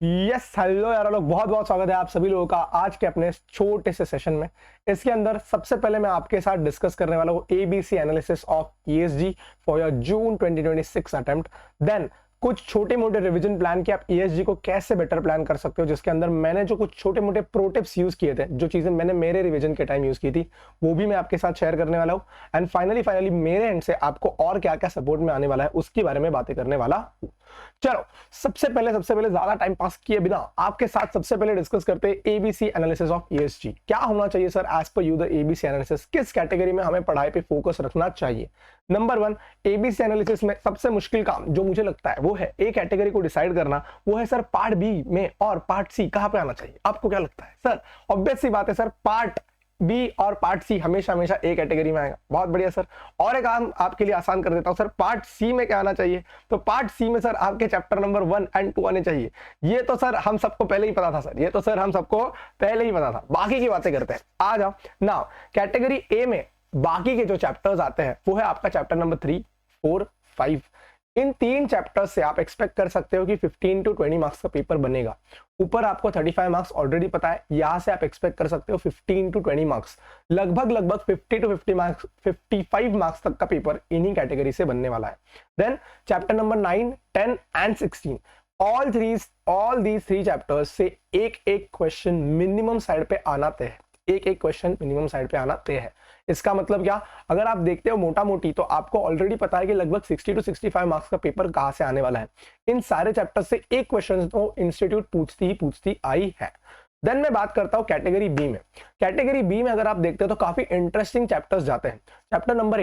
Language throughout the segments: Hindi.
यस हेलो यार लोग, बहुत बहुत स्वागत है आप सभी लोगों का आज के अपने छोटे से सेशन में। इसके अंदर सबसे पहले मैं आपके साथ डिस्कस करने वाला हूँ ABC analysis of ESG for your June 2026 attempt. Then कुछ छोटे मोटे रिवीजन प्लान कि आप ईएसजी को कैसे बेटर प्लान कर सकते हो, जिसके अंदर मैंने जो कुछ छोटे मोटे प्रो टिप्स यूज किए थे, जो चीजें मैंने मेरे रिवीजन के टाइम यूज की थी, वो भी मैं आपके साथ शेयर करने वाला हूँ। एंड फाइनली मेरे एंड से आपको और क्या क्या सपोर्ट में आने वाला है उसके बारे में बातें करने वाला हूँ। चलो सबसे पहले ज्यादा टाइम पास किए बिना आपके साथ सबसे पहले डिस्कस करते हैं एबीसी एनालिसिस ऑफ ईएसजी। क्या होना चाहिए sir as per you the ABC analysis, किस कैटेगरी में हमें पढ़ाई पे फोकस रखना चाहिए। नंबर 1, एबीसी एनालिसिस में सबसे मुश्किल काम जो मुझे लगता है वो है ए कैटेगरी को डिसाइड करना। वो है सर पार्ट बी में और पार्ट सी कहां पे आना चाहिए। आपको क्या लगता है सर? ऑब्वियस सी बात है सर, पार्ट बी और पार्ट सी हमेशा ए कैटेगरी में आएगा। बहुत बढ़िया सर। और एक काम आपके लिए आसान कर देता हूं सर, पार्ट सी में क्या आना चाहिए? तो पार्ट सी में सर आपके चैप्टर नंबर 1 एंड 2 आने चाहिए। ये तो सर हम सबको पहले ही पता था सर, ये तो सर हम सबको पहले ही पता था। बाकी की बातें करते हैं, आ जाओ ना। कैटेगरी ए में बाकी के जो चैप्टर्स आते हैं वो है आपका चैप्टर नंबर 3, 4, 5। इन 3 चैप्टर्स से आप एक्सपेक्ट कर सकते हो कि 15 to 20 मार्क्स का पेपर बनेगा। ऊपर आपको 35 मार्क्स ऑलरेडी पता है, यहां से आप एक्सपेक्ट कर सकते हो 15 to 20 मार्क्स, लगभग 50 to 50 मार्क्स, 55 मार्क्स तक का पेपर इन्हीं कैटेगरी से बनने वाला है। Then chapter number 9, 10 and 16, all these 3 chapters से एक क्वेश्चन मिनिमम साइड पे आना तय है। एक क्वेश्चन मिनिमम साइड पे आना तय है। इसका मतलब क्या, अगर आप देखते हो मोटा मोटी तो आपको ऑलरेडी पता है कि लगभग 60 to 65 मार्क्स का पेपर कहां से आने वाला है। इन सारे चैप्टर से एक क्वेश्चन तो इंस्टीट्यूट पूछती आई है। देन मैं बात करता हूं कैटेगरी बी में। कैटेगरी बी में अगर आप देखते हो तो काफी इंटरेस्टिंग चैप्टर्स जाते हैं। चैप्टर नंबर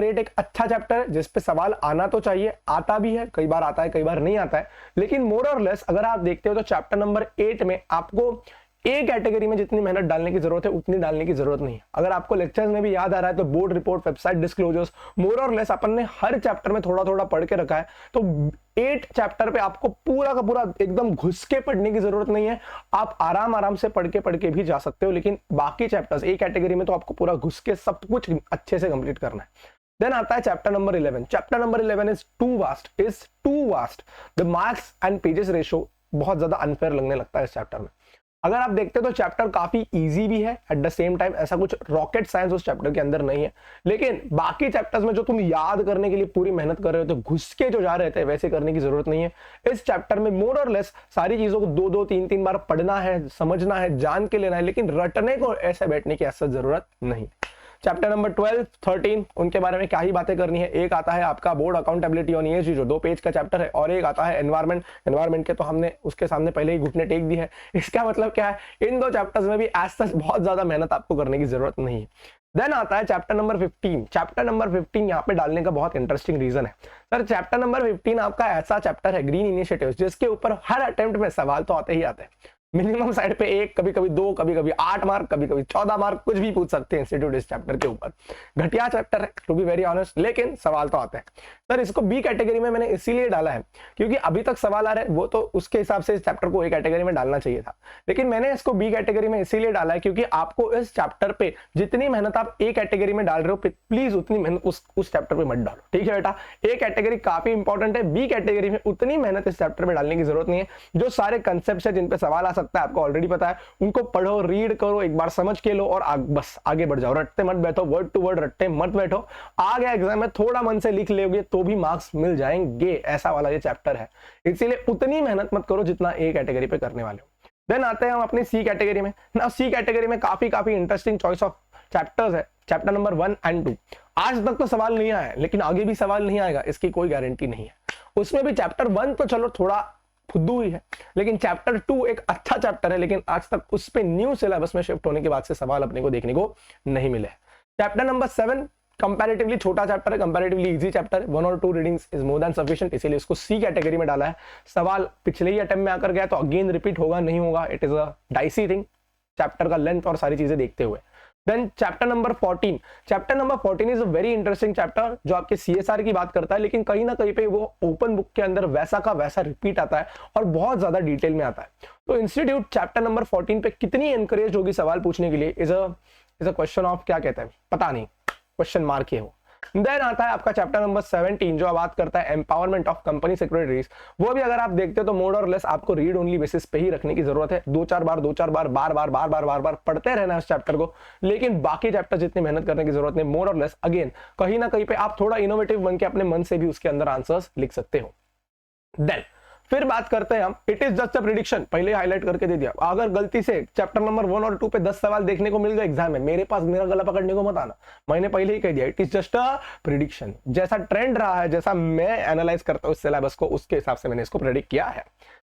8 एक अच्छा चैप्टर है जिसपे सवाल आना तो चाहिए, आता भी है, कई बार आता है कई बार नहीं आता है, लेकिन मोर और लेस अगर आप देखते हो तो चैप्टर नंबर 8 में आपको ए कैटेगरी में जितनी मेहनत डालने की जरूरत है उतनी डालने की जरूरत नहीं है। अगर आपको लेक्चर्स में भी याद आ रहा है तो बोर्ड रिपोर्ट, वेबसाइट डिस्क्लोजर्स, मोर और लेस अपन ने हर चैप्टर में थोड़ा थोड़ा पढ़ के रखा है। तो 8 चैप्टर पे आपको पूरा का पूरा एकदम घुस के पढ़ने की जरूरत नहीं है। आप आराम से पढ़ के भी जा सकते हो, लेकिन बाकी चैप्टर्स ए कैटेगरी में तो आपको पूरा घुस के सब कुछ अच्छे से कंप्लीट करना है। देन आता है chapter number 11। Chapter number 11 is too vast. The marks and pages ratio बहुत ज्यादा अनफेयर लगने लगता है इस चैप्टर में। अगर आप देखते हो तो चैप्टर काफी इजी भी है, एट द सेम टाइम ऐसा कुछ रॉकेट साइंस उस चैप्टर के अंदर नहीं है। लेकिन बाकी चैप्टर्स में जो तुम याद करने के लिए पूरी मेहनत कर रहे हो तो घुस के जो जा रहे थे वैसे करने की जरूरत नहीं है। इस चैप्टर में मोर और लेस सारी चीजों को 2-2, 3-3 बार पढ़ना है, समझना है, जान के लेना है, लेकिन रटने को ऐसे बैठने की ऐसा जरूरत नहीं। चैप्टर नंबर 12, 13 उनके बारे में क्या ही बातें करनी है। एक आता है आपका बोर्ड अकाउंटेबिलिटी ऑन ईएसजी जो 2 पेज का चैप्टर है, और एक आता है एनवायरमेंट के तो हमने उसके सामने पहले ही घुटने टेक दी है। इसका मतलब क्या है, इन 2 चैप्टर्स में भी एज सच बहुत ज्यादा मेहनत आपको करने की जरूरत नहीं है। देन आता है चैप्टर नंबर 15। चैप्टर नंबर 15 यहाँ पे डालने का बहुत इंटरेस्टिंग रीजन है सर। चैप्टर नंबर 15 आपका ऐसा चैप्टर है ग्रीन इनिशिएटिव्स जिसके ऊपर हर अटेम्प्ट में सवाल तो आते ही आते हैं। मिनिमम साइड पे 1, कभी कभी 2, कभी कभी 8 मार्क, कभी कभी 14 मार्क, कुछ भी पूछ सकते हैं इंस्टीट्यूट इस चैप्टर के ऊपर। घटिया चैप्टर है टू बी वेरी ऑनेस्ट, लेकिन सवाल तो आते हैं सर। इसको बी कैटेगरी में मैंने इसीलिए डाला है क्योंकि अभी तक सवाल आ रहे हैं, वो तो उसके हिसाब से इस चैप्टर को ए कैटेगरी में डालना चाहिए था, लेकिन मैंने इसको बी कैटेगरी में इसीलिए डाला है क्योंकि आपको इस चैप्टर पे जितनी मेहनत आप ए कैटेगरी में डाल रहे हो प्लीज उतनी मेहनत उस चैप्टर पे मत डालो, ठीक है बेटा। ए कैटेगरी काफी इंपॉर्टेंट है, बी कैटेगरी में उतनी मेहनत इस चैप्टर में डालने की जरूरत नहीं है। जो सारे कंसेप्ट है जिन पे सवाल आ सकता है आपको ऑलरेडी पता है, उनको पढ़ो, रीड करो, एक बार समझ के लो और बस आगे बढ़ जाओ। रटते मत बैठो, वर्ड टू वर्ड रटते मत बैठो। आ गया एग्जाम में थोड़ा मन से लिख लोगे तो भी मार्क्स मिल जाएंगे, ऐसा वाला ये चैप्टर है। इसीलिए उतनी मेहनत मत करो जितना ए कैटेगरी पे करने वाले हो। देन आते हैं हम अपनी सी कैटेगरी में ना। सी कैटेगरी में काफी इंटरेस्टिंग चॉइस ऑफ चैप्टर्स है। चैप्टर नंबर 1 एंड 2 आज तक तो सवाल नहीं आया है, लेकिन आगे भी सवाल नहीं आएगा इसकी कोई गारंटी नहीं है। उसमें भी चैप्टर 1 तो चलो थोड़ा फुद्दू ही है, लेकिन चैप्टर 2 एक अच्छा चैप्टर है, लेकिन आज तक उस पे न्यू सिलेबस में शिफ्ट होने के बाद से सवाल अपने को देखने को नहीं मिले। चैप्टर नंबर 7 कंपैरेटिवली छोटा चैप्टर है, कंपैरेटिवली इजी चैप्टर है, 1 और 2 readings is more than sufficient, इसीलिए इसको सी कैटेगरी में डाला है। सवाल पिछले ही अटेम्प्ट में आकर गया तो अगेन रिपीट होगा नहीं होगा, it is a dicey thing chapter का लेंथ और सारी चीजें देखते हुए। Then chapter number 14। Chapter number 14 is a very interesting chapter जो आपके सीएसआर की बात करता है, लेकिन कहीं ना कहीं पे वो ओपन बुक के अंदर वैसा का वैसा रिपीट आता है और बहुत ज्यादा डिटेल में आता है। तो इंस्टीट्यूट चैप्टर नंबर 14 पे कितनी एनकरेज होगी सवाल पूछने के लिए इज अ क्वेश्चन ऑफ, क्या कहते हैं पता नहीं, क्वेश्चन मार्क ही हो। देन आता है आपका चैप्टर नंबर 17 जो बात करता है एम्पावरमेंट ऑफ कंपनी सेक्रेटरीज। वो भी अगर आप देखते हो तो मोर और लेस आपको रीड ओनली बेसिस पे ही रखने की जरूरत है। दो चार बार बार पढ़ते रहना है उस चैप्टर को, लेकिन बाकी चैप्टर जितनी मेहनत करने की जरूरत नहीं। मोर और लेस अगेन कहीं ना कहीं पे आप थोड़ा इनोवेटिव बन के अपने मन से भी उसके अंदर आंसर्स लिख सकते हो। देन फिर बात करते हैं हम, it is just a prediction, पहले हाईलाइट करके दे दिया। अगर गलती से चैप्टर नंबर 1 और 2 पे 10 सवाल देखने को मिल गए एग्जाम में, मेरे पास मेरा गला पकड़ने को मत आना, मैंने पहले ही कह दिया it is just a prediction. जैसा ट्रेंड रहा है, जैसा मैं एनालाइज करता हूं सिलेबस को, उसके हिसाब से मैंने इसको प्रेडिक्ट किया है।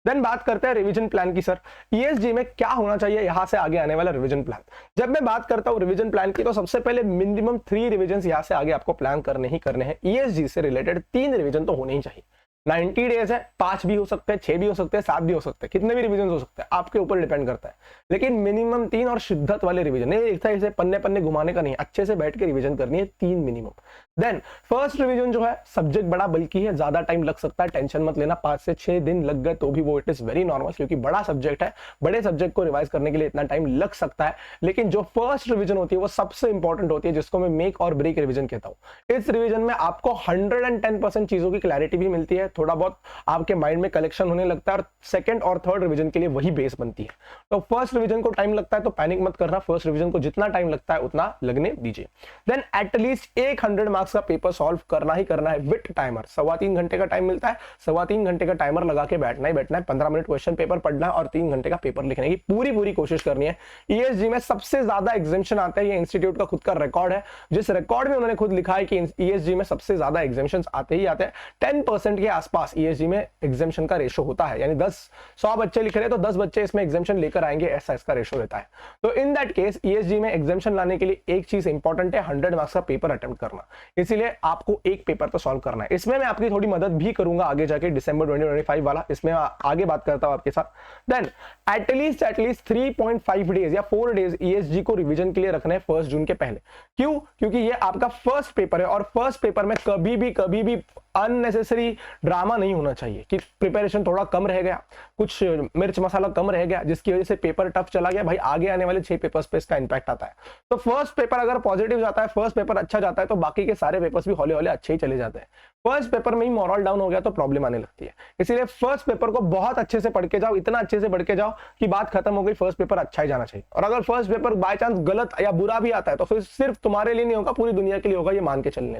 देन बात करते हैं रिवीजन प्लान की। सर ईएसजी में क्या होना चाहिए यहां से आगे आने वाला रिवीजन प्लान? जब मैं बात करता हूं रिवीजन प्लान की, तो सबसे पहले मिनिमम 3 रिवीजन यहां से आगे आपको प्लान करने ही करने हैं। ईएसजी से रिलेटेड 3 रिवीजन तो होने ही चाहिए। 90 डेज है, 5 भी हो सकते हैं, 6 भी हो सकते हैं, 7 भी हो सकते हैं, कितने भी रिवीजन हो सकते हैं, आपके ऊपर डिपेंड करता है। लेकिन मिनिमम 3 और शिद्दत वाले रिवीजन, नहीं एक था इसे पन्ने पन्ने घुमाने का नहीं, अच्छे से बैठ के रिवीजन करनी है, 3 मिनिमम। देन फर्स्ट रिवीजन जो है, सब्जेक्ट बड़ा बल्कि है, ज्यादा टाइम लग सकता है, टेंशन मत लेना, 5 से 6 दिन लग गए तो भी वो इट इज वेरी नॉर्मल, क्योंकि बड़ा सब्जेक्ट है, बड़े सब्जेक्ट को रिवाइज करने के लिए इतना टाइम लग सकता है। लेकिन जो फर्स्ट रिवीजन होती है वो सबसे इंपॉर्टेंट होती है, जिसको मैं मेक और ब्रेक रिवीजन कहता हूं। इस रिवीजन में आपको 110% चीजों की क्लैरिटी भी मिलती है, थोड़ा बहुत आपके माइंड में कलेक्शन होने लगता है, और सेकंड और थर्ड रिवीजन के लिए वही बेस बनती है। तो फर्स्ट रिवीजन को टाइम लगता है तो पैनिक मत करना, फर्स्ट रिवीजन को जितना टाइम लगता है उतना लगने दीजिए। देन एटलीस्ट 100 मार्क्स का पेपर सॉल्व करना ही करना है विद टाइमर। 3.25 घंटे का टाइम मिलता है, 3.25 घंटे का टाइमर लगा के बैठना ही बैठना है, 15 मिनट क्वेश्चन पेपर पढ़ना है और 3 घंटे का पेपर लिखने की पूरी कोशिश करनी है। ईएसजी में सबसे ज्यादा एग्जामिशन आते हैं, ये इंस्टीट्यूट का खुद का रिकॉर्ड है, जिस रिकॉर्ड में उन्होंने खुद लिखा है कि ईएसजी में सबसे ज्यादा एग्जामिशन आते ही आते हैं। 10% के आसपास ईएसजी में एग्जामिशन का रेशो होता है, यानी 100 बच्चे लिख रहे हैं तो 10 बच्चे इसमें एग्जामिशन लेकर आएंगे, ऐसा इसका रेशो रहता है। तो इन दैट केस ईएसजी में एग्जामिशन लाने के लिए एक चीज इंपॉर्टेंट है, 100 मार्क्स का पेपर अटेम्प्ट करना। इसीलिए आपको एक पेपर तो सॉल्व करना है। इसमें मैं आपकी थोड़ी मदद भी करूंगा आगे जाके, दिसंबर 2025 वाला, इसमें आगे बात करता हूं आपके साथ। देन एटलीस्ट 3.5 डेज या 4 डेज ईएसजी को रिवीजन के लिए रखना है 1 जून के पहले। क्यों? क्योंकि ये आपका फर्स्ट पेपर है, और फर्स्ट पेपर में कभी भी अननेसेसरी ड्रामा नहीं होना चाहिए कि प्रिपरेशन थोड़ा कम रह गया, कुछ मिर्च मसाला कम रह गया, जिसकी वजह से पेपर टफ चला गया। भाई आगे आने वाले 6 पेपर्स पे इसका इंपैक्ट आता है। तो फर्स्ट पेपर अगर पॉजिटिव जाता है, फर्स्ट पेपर अच्छा जाता है, तो बाकी के सारे पेपर्स भी हौले हौले अच्छे ही चले जाते हैं। फर्स्ट पेपर में ही मॉरल डाउन हो गया तो प्रॉब्लम आने लगती है। इसीलिए फर्स्ट पेपर को बहुत अच्छे से पढ़ के जाओ, इतना अच्छे से पढ़ के जाओ कि बात खत्म हो गई, फर्स्ट पेपर अच्छा ही जाना चाहिए। और अगर फर्स्ट पेपर बाय चांस गलत या बुरा भी आता है तो फिर सिर्फ तुम्हारे लिए नहीं होगा, पूरी दुनिया के लिए होगा, ये मान के चलना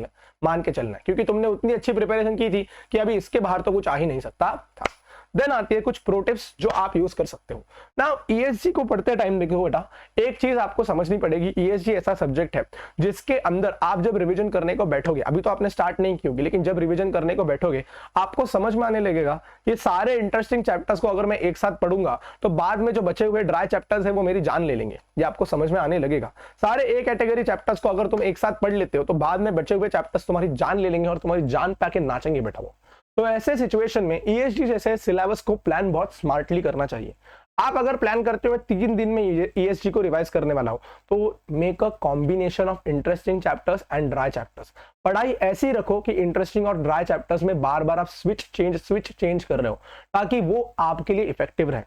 है, क्योंकि तुमने उतनी अच्छी प्रिपरेशन की थी कि अभी इसके बाहर तो कुछ आ ही नहीं सकता था। देन आती है कुछ प्रो टिप्स जो आप यूज कर सकते हो। नाउ ईएसजी को पढ़ते टाइम देखो बेटा, एक चीज आपको समझनी पड़ेगी, ईएसजी ऐसा सब्जेक्ट है जिसके अंदर आप जब रिवीजन करने को बैठोगे, अभी तो आपने स्टार्ट नहीं की होगी, लेकिन जब रिवीजन करने को बैठोगे आपको समझ में आने लगेगा ये सारे इंटरेस्टिंग चैप्टर्स को अगर मैं एक साथ पढ़ूंगा तो बाद में जो बचे हुए ड्राई चैप्टर्स है वो मेरी जान ले लेंगे, ये आपको समझ में आने लगेगा। सारे ए कैटेगरी चैप्टर्स को अगर तुम एक साथ पढ़ लेते हो तो बाद में बचे हुए चैप्टर्स तुम्हारी जान ले लेंगे और तुम्हारी जान पे आके नाचेंगे बेटा वो। तो ऐसे सिचुएशन में ईएसजी जैसे सिलेबस को प्लान बहुत स्मार्टली करना चाहिए। आप अगर प्लान करते हुए 3 दिन में ईएसजी को रिवाइज करने वाला हो तो make a combination of interesting chapters and dry chapters. पढ़ाई ऐसी रखो कि इंटरेस्टिंग और ड्राई चैप्टर्स में बार बार आप स्विच चेंज कर रहे हो, ताकि वो आपके लिए इफेक्टिव रहे।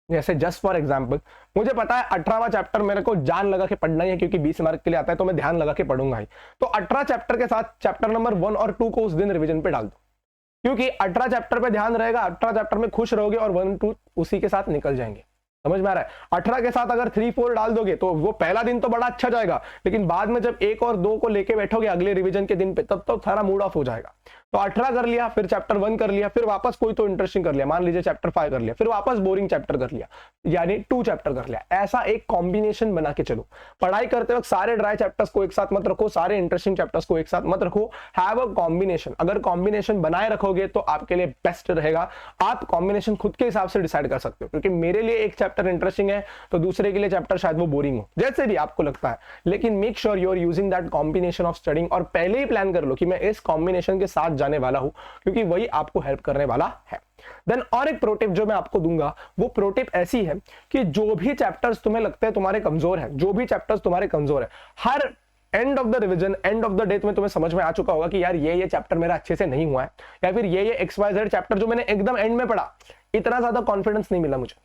जैसे जस्ट फॉर एग्जाम्पल, मुझे पता है 18वां चैप्टर मेरे को जान लगा के पढ़ना ही है, क्योंकि 20 मार्क के लिए आता है, तो मैं ध्यान लगा के पढ़ूंगा ही। तो 18 चैप्टर के साथ चैप्टर नंबर 1 और 2 को उस दिन रिवीजन पे डाल दो, क्योंकि 18 चैप्टर पे ध्यान रहेगा, 18 चैप्टर में खुश रहोगे और 1, 2 उसी के साथ निकल जाएंगे। समझ में आ रहा है? 18 के साथ अगर 3, 4 डाल दोगे तो वो पहला दिन तो बड़ा अच्छा जाएगा, लेकिन बाद में जब 1 और 2 को लेके बैठोगे अगले रिवीजन के दिन पे, तब तो सारा मूड ऑफ हो जाएगा। तो 18 कर लिया, फिर चैप्टर 1 कर लिया, फिर वापस कोई तो इंटरेस्टिंग कर लिया, मान लीजिए चैप्टर 5 कर लिया, फिर वापस बोरिंग चैप्टर कर लिया, यानी 2 चैप्टर कर लिया। ऐसा एक कॉम्बिनेशन बना के चलो। पढ़ाई करते वक्त सारे ड्राई चैप्टर्स को एक साथ मत रखो, सारे इंटरेस्टिंग चैप्टर्स को एक साथ मत रखो, हैव अ कॉम्बिनेशन। अगर कॉम्बिनेशन बनाए रखोगे तो आपके लिए बेस्ट रहेगा। आप कॉम्बिनेशन खुद के हिसाब से डिसाइड कर सकते हो, क्योंकि मेरे लिए एक चैप्टर इंटरेस्टिंग है तो दूसरे के लिए चैप्टर शायद वो बोरिंग हो, जैसे भी आपको लगता है। लेकिन make sure you are using that combination of studying, और पहले ही प्लान कर लो कि मैं इस कॉम्बिनेशन के साथ जाने वाला हूं, क्योंकि वही आपको हेल्प करने वाला है। देन और एक प्रोटिप जो मैं आपको दूंगा, वो प्रोटिप ऐसी है कि जो भी चैप्टर्स तुम्हें लगते हैं तुम्हारे कमजोर है, जो भी चैप्टर्स तुम्हारे कमजोर है, हर end of the revision, end of the date में तुम्हें समझ में आ चुका होगा कि यार ये चैप्टर मेरा अच्छे से नहीं हुआ है, या फिर ये XYZ चैप्टर जो मैंने एकदम एंड में पढ़ा, इतना ज्यादा कॉन्फिडेंस नहीं मिला मुझे।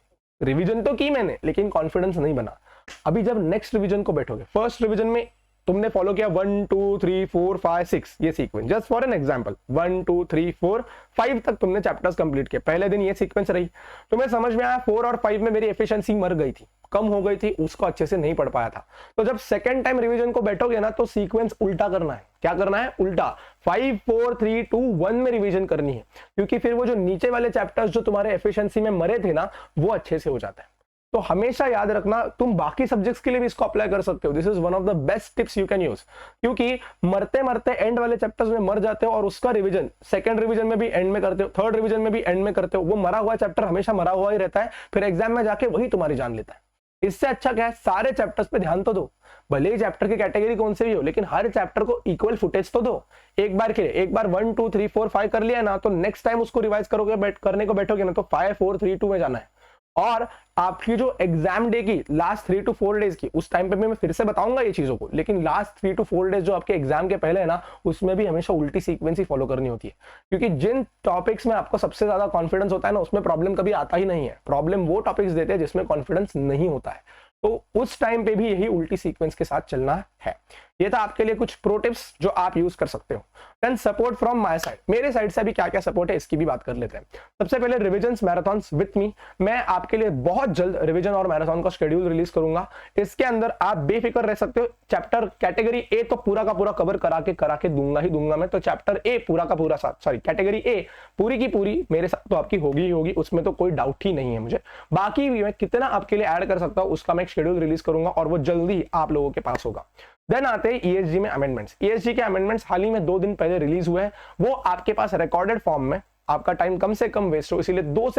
रिवीजन तो की मैंने, लेकिन कॉन्फिडेंस नहीं बना। अभी जब नेक्स्ट रिवीजन को बैठोगे, फर्स्ट रिवीजन में तुमने फॉलो किया 1 2 3 4 5 6 ये sequence, just for an example 1 2 3 4 5 तक तुमने चैप्टर्स कंप्लीट किए, पहले दिन ये सीक्वेंस रही, तुम्हें समझ में आया 4 और 5 में मेरी एफिशिएंसी मर गई थी, कम हो गई थी, उसको अच्छे से नहीं पढ़ पाया था। तो जब सेकंड टाइम रिवीजन को बैठोगे ना तो सीक्वेंस उल्टा करना है। क्या करना है? उल्टा 5 4 3 2 1 में रिवीजन करनी है, क्योंकि फिर वो जो नीचे वाले चैप्टर्स जो तुम्हारे एफिशिएंसी में मरे थे ना वो अच्छे से हो जाता है। तो हमेशा याद रखना, तुम बाकी सब्जेक्ट्स के लिए भी इसको अप्लाई कर सकते हो। This is one of the best tips you can use, क्योंकि मरते मरते एंड वाले चैप्टर्स में मर जाते हो और उसका रिवीजन सेकंड रिवीजन में भी एंड में करते हो, थर्ड रिवीजन में भी एंड में करते हो, वो मरा हुआ चैप्टर हमेशा मरा हुआ ही रहता है, फिर एग्जाम में जाके वही तुम्हारी जान लेता है। इससे अच्छा क्या है, सारे चैप्टर्स पे ध्यान तो दो, भले ही चैप्टर की कैटेगरी कौन से भी हो, लेकिन हर चैप्टर को इक्वल फुटेज तो दो। एक बार के लिए एक बार 1 2 3 4 5 कर लिया ना, तो नेक्स्ट टाइम उसको रिवाइज करोगे, करने को बैठोगे ना, तो 5 4 3 2 में जाना है। और आपकी जो एग्जाम डे की लास्ट 3 to 4 डेज की, उस टाइम पे भी मैं फिर से बताऊंगा ये चीजों को, लेकिन लास्ट 3 to 4 डेज जो आपके एग्जाम के पहले है ना, उसमें भी हमेशा उल्टी सीक्वेंस ही फॉलो करनी होती है, क्योंकि जिन टॉपिक्स में आपको सबसे ज्यादा कॉन्फिडेंस होता है ना, उसमें प्रॉब्लम कभी आता ही नहीं है। प्रॉब्लम वो टॉपिक्स देते हैं जिसमें कॉन्फिडेंस नहीं होता है, तो उस टाइम पे भी यही उल्टी सीक्वेंस के साथ चलना है। ये था आपके लिए कुछ प्रो टिप्स जो आप यूज कर सकते हो। Then support from my side, मेरे साइड से भी क्या क्या सपोर्ट है इसकी भी बात कर लेते हैं। सबसे पहले रिविजन्स मैराथन्स विथ मी, मैं आपके लिए बहुत जल्द रिवीजन और मैराथन का शेड्यूल रिलीज करूंगा। इसके अंदर आप बेफिक्र रह सकते हो, चैप्टर कैटेगरी ए तो पूरा का पूरा कवर करा के दूंगा ही दूंगा मैं। तो चैप्टर ए पूरा का पूरा साथ, सॉरी कैटेगरी ए पूरी की पूरी मेरे साथ तो आपकी होगी ही होगी, उसमें तो कोई डाउट ही नहीं है मुझे। बाकी भी मैं कितना आपके लिए ऐड कर सकता हूं उसका मैं शेड्यूल रिलीज करूंगा और वो जल्दी आप लोगों के पास होगा। देन आते हैं ईएसजी में अमेंडमेंट्स। ईएसजी के अमेंडमेंट्स हाल ही में 2 दिन पहले रिलीज हुए हैं, वो आपके पास रिकॉर्डेड फॉर्म में, आपका टाइम कम से कम वेस्ट हो, इसीलिए 2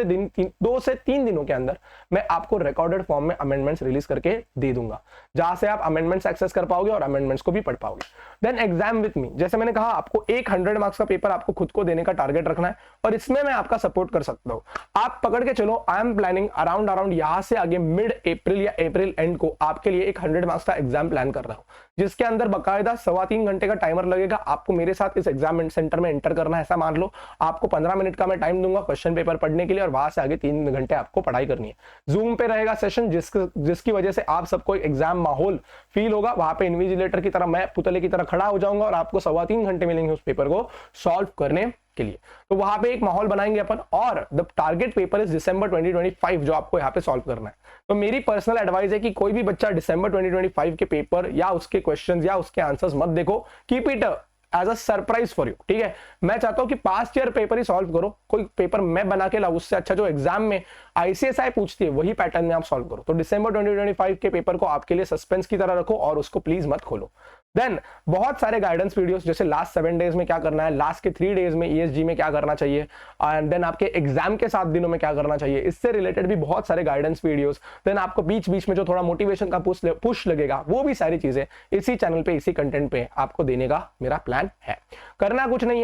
से 3 दिनों के अंदर मैं आपको रिकॉर्डेड फॉर्म में अमेंडमेंट्स रिलीज करके दे दूंगा, जहां से आप अमेंडमेंट्स एक्सेस कर पाओगे और अमेंडमेंट्स को भी पढ़ पाओगे। देन एग्जाम विद मी, जैसे मैंने कहा आपको 100 मार्क्स का पेपर आपको खुद को देने का टारगेट रखना है और इसमें मैं आपका सपोर्ट कर सकता हूं। आप पकड़ के चलो, आई एम प्लानिंग अराउंड यहां से आगे मिड अप्रैल या अप्रैल एंड को आपके लिए 100 मार्क्स का एग्जाम प्लान कर रहा हूं, जिसके अंदर बकायदा 3.25 घंटे का टाइमर लगेगा। आपको मेरे साथ इस एग्जाम सेंटर में एंटर करना है, ऐसा मान लो। आपको 15 मिनट का मैं टाइम दूंगा क्वेश्चन पेपर पढ़ने के लिए और वहां से आगे 3 घंटे आपको पढ़ाई करनी है। जूम पे रहेगा सेशन, जिसकी वजह से आप सबको एग्जाम माहौल फील होगा। वहां पे इन्विजिलेटर की तरह, मैं पुतले की तरह खड़ा हो जाऊंगा और आपको 3.25 घंटे मिलेंगे उस पेपर को सॉल्व करने के लिए। तो वहां पे एक माहौल बनाएंगे अपन, और द टारगेट पेपर इज दिसंबर 2025 जो आपको यहाँ पे सॉल्व करना है। तो मेरी पर्सनल एडवाइस है कि कोई भी बच्चा दिसंबर 2025 के पेपर या उसके क्वेश्चंस या उसके आंसर्स मत देखो, keep it as a surprise for you, ठीक है। मैं चाहता हूं कि पास्ट ईयर पेपर ही सॉल्व करो, कोई पेपर मैं बना के लाऊं, उससे अच्छा जो एग्जाम में आईसीएसआई पूछती है वही पैटर्न में आप सॉल्व करो। तो दिसंबर 2025 के पेपर को आपके लिए सस्पेंस की तरह रखो और उसको प्लीज मत खोलो। देन बहुत सारे गाइडेंस वीडियोस, जैसे लास्ट 7 डेज में क्या करना है, लास्ट के 3 डेज में ईएसजी में क्या करना चाहिए, एंड देन आपके एग्जाम के 7 दिनों में क्या करना चाहिए, इससे रिलेटेड भी बहुत सारे गाइडेंस वीडियोस। देन आपको बीच बीच में जो थोड़ा मोटिवेशन का पुश लगेगा, वो भी सारी चीजें इसी चैनल पे, इसी कंटेंट पे आपको देने का मेरा प्लान है। करना कुछ नहीं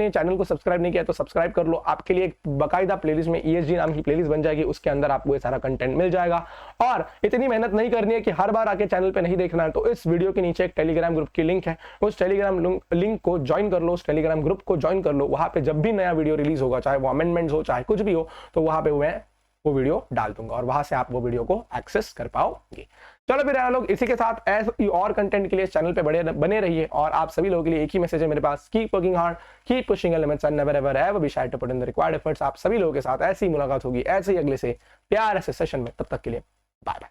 है, चैनल को सब्सक्राइब नहीं किया तो सब्सक्राइब कर लो। आपके लिए एक बाकायदा प्लेलिस्ट में ईएसजी नाम की प्लेलिस्ट बन जाएगी, उसके अंदर आपको ये सारा कंटेंट मिल जाएगा। और इतनी मेहनत नहीं करनी है कि हर बार आके चैनल पे नहीं देखना है, तो इस वीडियो के नीचे एक टेलीग्राम ग्रुप की लिंक है, उस टेलीग्राम लिंक को ज्वाइन कर लो, उस टेलीग्राम ग्रुप को ज्वाइन कर लो। वहां पे जब भी नया वीडियो रिलीज होगा, चाहे वो अमेंडमेंट्स हो चाहे कुछ भी हो, तो वहां पे मैं वो वीडियो डाल दूंगा और वहां से आप वो वीडियो को एक्सेस कर पाओगे। चलो फिर लोग, इसी के साथ ऐसे और कंटेंट के लिए चैनल पे बने रहिए। और आप सभी लोगों के लिए एक ही मैसेज है मेरे पास, keep working hard, keep pushing elements and never ever have be shy to put in the required efforts. आप सभी लोगों के साथ ऐसी मुलाकात होगी ऐसे ही अगले से प्यार से सेशन में, तब तक के लिए बाय बाय।